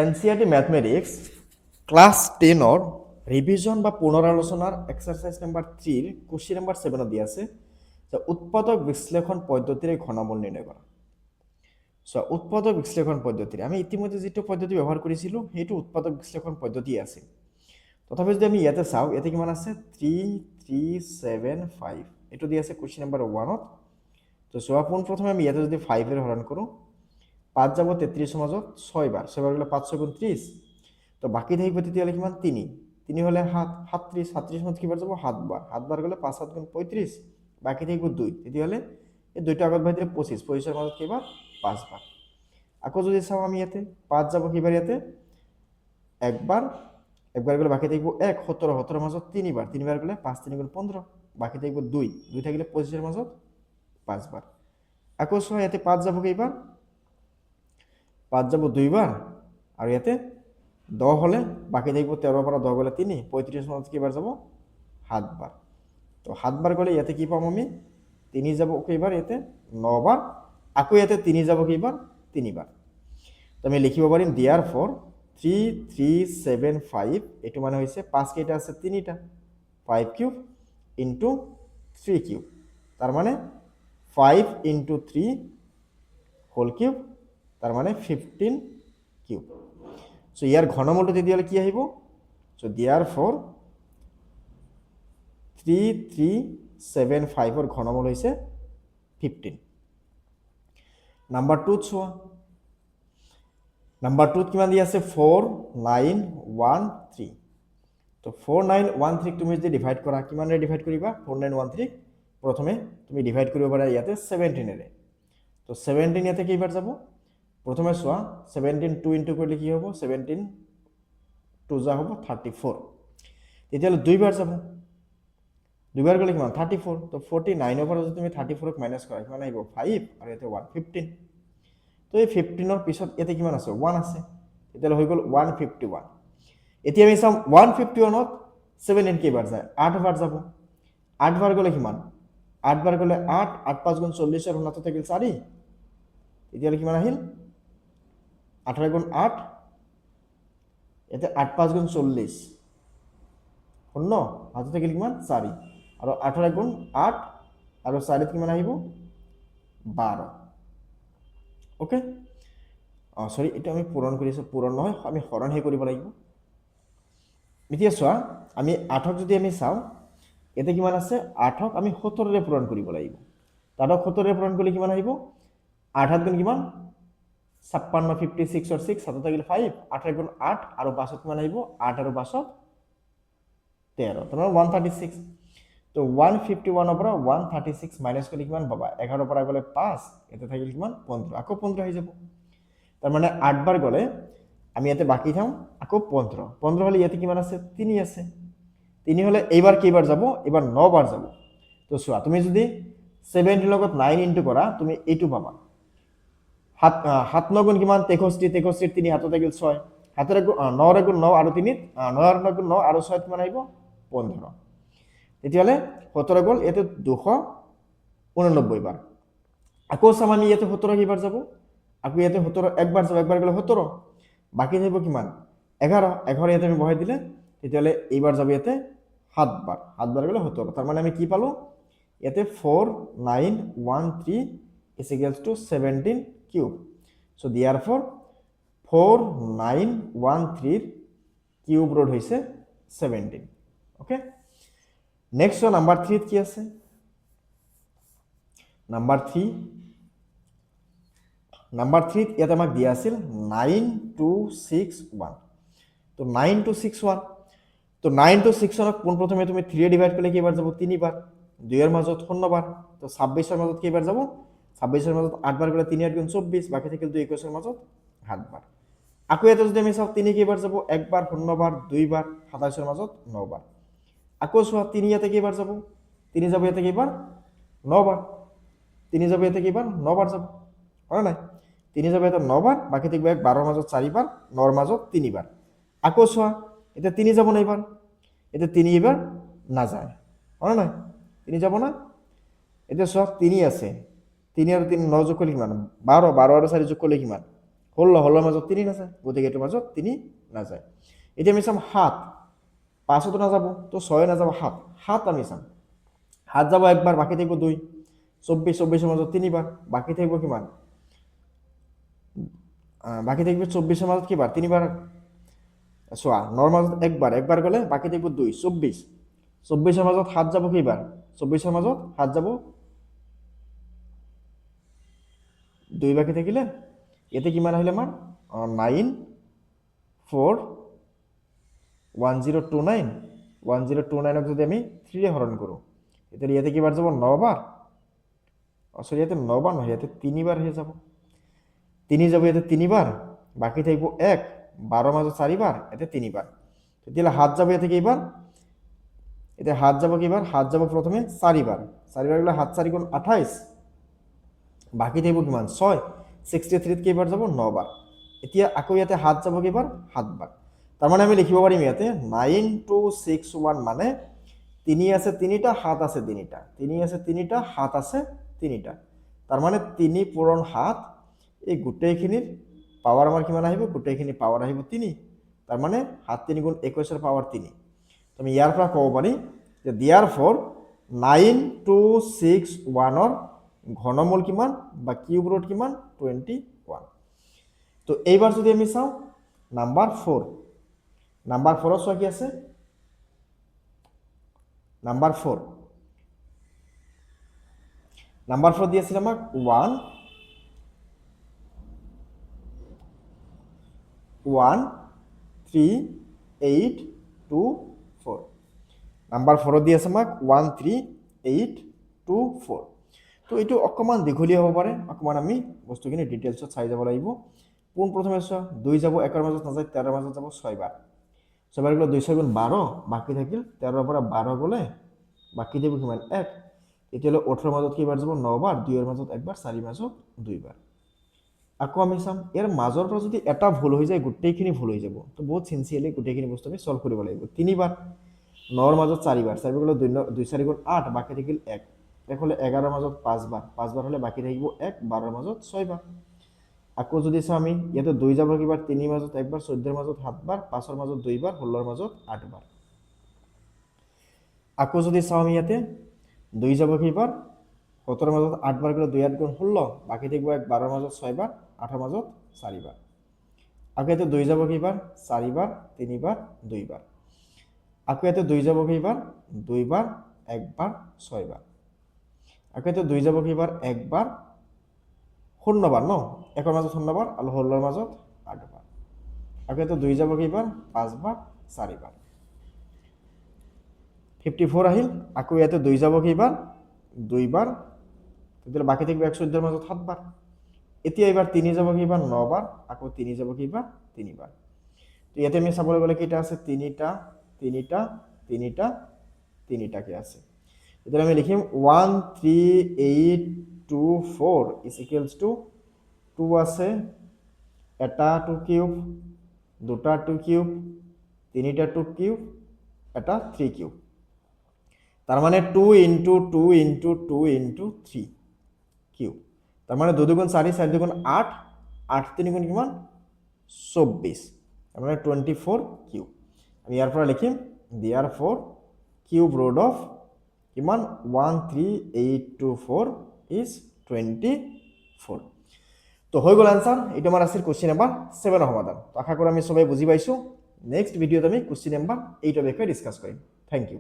NCERT mathematics class 10-ৰ revision বা পুনৰালোচনাৰ exercise number 3 question number 7 দিয়া আছে যে উৎপাদক বিশ্লেষণ পদ্ধতিৰে ঘনমূল নিৰ্ণয় কৰা। উৎপাদক বিশ্লেষণ পদ্ধতিৰে আমি ইতিমধ্যে যিটো পদ্ধতি ব্যৱহাৰ কৰিছিলোঁ সেইটো উৎপাদক বিশ্লেষণ পদ্ধতি আছে। তথাপি যদি আমি ইয়াতে চাওঁ, ইয়াতে কিমান আছে 3375 এইটো দি আছে কুৱেশ্যন নম্বৰ 1-ত। তো চোৱা পোনপ্ৰথমে আমি ইয়াতে যদি 5 হৰণ কৰোঁ 5 যাব 33 মাজত 6 বাৰ, 6 বাৰ গ'লে 5 6 30। তো বাকী থাকিব তেতিয়াহ'লে কিমান 3 হ'লে 7, 37 মাজত কিবাৰ যাব 7 বাৰ, 7 বাৰ গ'লে 5 7 35, বাকী থাকিব 2, তেতিয়াহ'লে এই দুইটা আগত বাঢ়ি 25, 25ৰ মাজত কিবাৰ 5 বাৰ। আকৌ যদি চাওঁ আমি ইয়াতে 5 যাব কিবাৰ ইয়াতে একবাৰ, একবাৰ গ'লে বাকী থাকিব 1, 17, 17ৰ মাজত 3 বাৰ, 3 বাৰ গ'লে 5 3 15, বাকী থাকিব 2, 2 থাকিলে 25ৰ মাজত 5 বাৰ। আকৌ চোৱা ইয়াতে 5 যাব কেইবাৰ 5 যাব 2 বাৰ, আৰু ইয়াতে 10 হ'লে বাকী থাকিব 13 পৰা 10 গ'লে 3, 35 মাজত কেইবাৰ যাব 7 বাৰ। তো 7 বাৰ গ'লে ইয়াতে কি পাম আমি 3 যাব কেইবাৰ ইয়াতে 9 বাৰ, আকৌ ইয়াতে 3 যাব কেইবাৰ 3 বাৰ। তো আমি লিখিব পাৰিম therefore 3375 এইটো মানে হৈছে 5 কেইটা আছে 3টা, 5 কিউব ইনটু 3 কিউব, তার মানে 5 ইনটু 3 হোল কিউব, তার মানে 15 কিউব। সো ইয়ার ঘনমূলটো তেতিয়াহ'লে কি আহিব, সো therefore 3375 ঘনমূল হৈছে 15। নাম্বার 2 চোৱা, নাম্বার 2 কিমান দি আছে 4913। তো 4913 তুমি যদি ডিভাইড কৰা কিমানেৰে ডিভাইড কৰিবা 4913 প্ৰথমে তুমি ডিভাইড কৰিব পাৰা ইয়াতে 17এৰে। তো 17 ইয়াতে কেইবাৰ যাব প্ৰথমে চোৱা 17 2 ইনটু কৰিলে কি হ'ব 17 2 যা হ'ব 34, তেতিয়াহ'লে দুইবাৰ যাব, দুইবাৰ গ'লে কিমান 34। তো 49ৰ পৰা যদি তুমি 34ক মাইনাছ কৰা কিমান আহিব 5 আৰু ইয়াতে 1 15। তো এই 15ৰ পিছত ইয়াতে কিমান আছে 1 আছে, তেতিয়াহ'লে হৈ গ'ল 151। এতিয়া আমি চাম 151ত 17 কেইবাৰ যায় 8 বাৰ যাব, 8 বাৰ গ'লে কিমান 8 বাৰ গ'লে 8, 8 5 গুণ 40 আৰু 9 থাকিল 4, তেতিয়াহ'লে কিমান আহিল 18 গুণ 8, ইয়াতে 8 5 গুণ 40 শূন্য, হাতত থাকিল কিমান 4, আৰু 18 গুণ 8 আৰু 4ত কিমান আহিব 12। ওকে, সৰি এইটো আমি পূৰণ কৰিছোঁ, পূৰণ নহয় আমি হৰণহে কৰিব লাগিব। এতিয়া চোৱা আমি 8ক যদি আমি চাওঁ ইয়াতে কিমান আছে 8ক আমি 17ৰে পূৰণ কৰিব লাগিব। 8ক 17ৰে পূৰণ কৰিলে কিমান আহিব 8 গুণ কিমান 56 56 और 6 7 থাকিল 5, 8 গুণ 8 আৰু 5ত কিমান আহিব 8 আৰু 5ত 13, তোমাৰ 136। তো 151ৰ পৰা 136 মাইনাছ কৰিলে কিমান পাবা 11ৰ পৰা গ'লে 5, এটা থাকিল কিমান 15, আকৌ 15 আহি যাব। তাৰ মানে 8 বাৰ গ'লে আমি ইয়াতে বাকি থাম আকৌ 15, 15 হ'লে ইয়াতে কিমান আছে 3 আছে, 3 হ'লে এইবাৰ কেইবাৰ যাব এবাৰ 9 বাৰ যাব। তো চোৱা তুমি যদি 70 লগত 9 ইনটু কৰা তুমি এইটো পাবা 7 9 গুণ কিমান 63, 63 3 হাতত থাকিল 6, 7 9 গুণ 9 আৰু 3 9 গুণ 9 আৰু 6 কিমান আহিব 15, তেতিয়াহ'লে 17 গ'ল ইয়াতে 289 বাৰ। আকৌ চাম আমি ইয়াতে 17 কেইবাৰ যাব, আকৌ ইয়াতে 17 একবাৰ যাব, একবাৰ গ'লে 17, বাকী থাকিব কিমান 11, 11 ইয়াতে আমি বহাই দিলে তেতিয়াহ'লে এইবাৰ যাব ইয়াতে 7 বাৰ, 7 বাৰ গ'লে 17। তাৰ মানে আমি কি পালো ইয়াতে 4913 is equals to 17 cube. So therefore 4913 cube root হৈছে 17। ওকে, নেক্সট নাম্বাৰ 3 কি আছে, নাম্বাৰ 3 ইয়াতে আমাক দিয়া আছিল 9261। তো 9261, তো 9261ক পোনপ্ৰথমে তুমি 3 ডিভাইড কৰিলে কেইবাৰ যাব 3 বাৰ, 2ৰ মাজত 0 বাৰ, তো 26ৰ মাজত কেইবাৰ যাব 26ৰ মাজত 8 বাৰ গ'লে 3 8 গুণ 24, বাকী থাকিল 2 21ৰ মাজত 7 বাৰ। আকৌ ইয়াতে যদি আমি চাওঁ 3 কেইবাৰ যাব 1 বাৰ 0 বাৰ 2 বাৰ, 27ৰ মাজত 9 বাৰ। আকৌ চোৱা 3 ইয়াতে কেইবাৰ যাব 3 যাব ইয়াতে কেইবাৰ 9 বাৰ, 3 যাব ইয়াতে কেইবাৰ 9 বাৰ যাব, হয় নাই 3 যাব ইয়াতে 9 বাৰ, বাকী থাকিব 1 12ৰ মাজত 4 বাৰ, 9ৰ মাজত 3 বাৰ। আকৌ চোৱা এতিয়া 3 যাব না এবাৰ, এতিয়া 3 এবাৰ নাযায়, হয় নাই 3 যাব না। এতিয়া চোৱা 3 আছে, 3 আৰু 3 9 যোগ কৰিলে কিমান 12, 12 আৰু 4 যোগ কৰিলে কিমান ষোল্লৰ মাজত 3 নাযায়, গতিকে এইটোৰ মাজত 3 নাযায়। এতিয়া আমি চাম 7, 5তো নাযাব, তো 6 নাযাব, 7 আমি চাম। 7 যাব একবার, বাকি থাকিব 2, 24, 24-ৰ মাজত 3 বাৰ, বাকি থাকিব কিমান? বাকি থাকিব 24-ৰ মাজত কিবাৰ? 3 বাৰ। চোৱা, 9-ৰ মাজত একবাৰ, একবাৰ গ'লে বাকি থাকিব 2, 24, 24-ৰ মাজত 7 যাব কেইবাৰ? 24-ৰ মাজত 7 যাব 2 বাকি থাকিলে, ইয়াতে কিমান আহিলে আমাৰ? 9, 4, 1029, 1029ক যদি আমি 3 হৰণ কৰোঁ, তেতিয়া ইয়াতে কিবাৰ যাব? 9 বাৰ। সৰি ইয়াতে 9 বাৰ নহয়, ইয়াতে 3 বাৰ হৈ যাব। 3 যাব ইয়াতে 3 বাৰ, বাকি থাকিব 1, 12-ৰ মাজত 4 বাৰ, ইয়াতে 3 বাৰ। তেতিয়াহ'লে 7 যাব ইয়াতে কেইবাৰ? এতিয়া 7 যাব কেইবাৰ? 7 যাব প্ৰথমে 4 বাৰ, 4 বাৰ গ'লে 7 4 গুণ 28, বাকি থাকিব কিমান? 6, 63-ত কেইবাৰ যাব? 9 বাৰ। এতিয়া আকৌ ইয়াতে 7 যাব কেইবাৰ? 7 বাৰ। তাৰমানে আমি লিখিব পাৰিম ইয়াতে 9261 মানে 3 আছে 3টা, 7 আছে 3টা, 3 আছে 3টা, 7 আছে 3টা। তাৰমানে 3 পূৰণ 7, এই গোটেইখিনিৰ পাৱাৰ আমাৰ কিমান আহিব? গোটেইখিনি পাৱাৰ আহিব 3। তাৰমানে 7 3 গুণ 21-ৰ পাৱাৰ 3। তুমি ইয়াৰ পৰা ক'ব পাৰি যে therefore 9261-ৰ ঘনমূল কিমান বা কিউব ৰুট কিমান? 21। তো এইবাৰ যদি আমি চাওঁ নাম্বাৰ 4, নাম্বাৰ 4ত চোৱা কি আছে? নাম্বাৰ 4, নাম্বাৰ 4 দি আছিল আমাক 1 1 3 8 2 4। নাম্বাৰ 4 দি আছে আমাক 1 3 8 2 4। তো এইটো অকণমান দীঘলীয়া হ'ব পাৰে, অকণমান আমি বস্তুখিনি ডিটেইলছত চাই যাব লাগিব। পোনপ্ৰথমে চোৱা, 2 যাব 1-ৰ মাজত নাযায়, 13-ৰ মাজত যাব 6 বাৰ, 6 বাৰ গ'লে 2 6 গুণ 12, বাকী থাকিল 13-ৰ পৰা 12 গ'লে বাকী থাকিব কিমান? 1। তেতিয়াহ'লে 18-ৰ মাজত কেইবাৰ যাব? 9 বাৰ, 2-ৰ মাজত একবাৰ, 4-ৰ মাজত 2 বাৰ। আকৌ আমি চাম, ইয়াৰ মাজৰ পৰা যদি এটা ভুল হৈ যায়, গোটেইখিনি ভুল হৈ যাব। তো বহুত চিনচিয়াৰলি গোটেইখিনি বস্তু আমি সলভ কৰিব লাগিব। 3 বাৰ, 9-ৰ মাজত 4 বাৰ, 4 বাৰ গ'লে 2 4 গুণ 8, বাকী থাকিল 1। 1 হ'লে 11-ৰ মাজত 5 বাৰ, 5 বাৰ হ'লে বাকী থাকিব 1, 12-ৰ মাজত 6 বাৰ। আকৌ যদি চাওঁ আমি, ইয়াতে 2 যাব কিবাৰ, 3-ৰ মাজত একবাৰ, 14-ৰ মাজত 7 বাৰ, 5-ৰ মাজত 2 বাৰ, 16-ৰ মাজত 8 বাৰ। আকৌ যদি চাওঁ আমি ইয়াতে 2 যাব কেইবাৰ? 17-ৰ মাজত 8 বাৰ গ'লে 2 8 গুণ 16, বাকী থাকিব 1, 12-ৰ মাজত 6 বাৰ, 8-ৰ মাজত 4 বাৰ। আকৌ ইয়াতে 2 যাব কেইবাৰ? 4 বাৰ, 3 বাৰ, 2 বাৰ। আকৌ ইয়াতে 2 যাব কেইবাৰ? 2 বাৰ, 1 বাৰ, 6 বাৰ। আকৌ ইয়াতে 2 যাব কেইবাৰ? 1 বাৰ, 0 বাৰ ন, 1-ৰ মাজত 0 বাৰ আৰু 16-ৰ মাজত 8 বাৰ। আকৌ ইয়াতে 2 যাব কেইবাৰ? 5 বাৰ, 4 বাৰ। 54 আহিল। আকৌ ইয়াতে 2 যাব কেইবাৰ? 2 বাৰ, তেতিয়াহ'লে বাকী থাকিব 114-ৰ মাজত 7 বাৰ। এতিয়া এবাৰ 3 যাব কেইবাৰ? 9 বাৰ, আকৌ 3 যাব কেইবাৰ? 3 বাৰ। তো ইয়াতে আমি চাবলৈ গ'লে কেইটা আছে? 3টা 3টা 3টা 3টাকে আছে। এতিয়া আমি লিখিম 1 3 8 2 4 ইজ ইকুৱেলছ টু 2 আছে, এটা 2 কিউব, দুটা 2 কিউব, 3টা 2 কিউব, এটা 3 কিউব। তার মানে 2 ইন্টু 2 ইন্টু 2 ইন্টু 3 কিউব। তার মানে 2 2 4 4 2 8, 8 3 গুণ কিমান? 24। তার মানে 24 কিউব। আমি ইয়ার পৰা লিখিম therefore কিউব রুট অফ কিমান? 13824 ইজ 24। তো হৈ গ'ল আনসার। এটা আমার আছিল কোশ্চেন নাম্বার 7 এর সমাধান। তো আশা করি আমি সবাই বুঝি পাইছো। নেক্সট ভিডিওতে আমি কোশ্চেন নাম্বার 8 এর বিষয়ে ডিসকাস করিম। Thank U.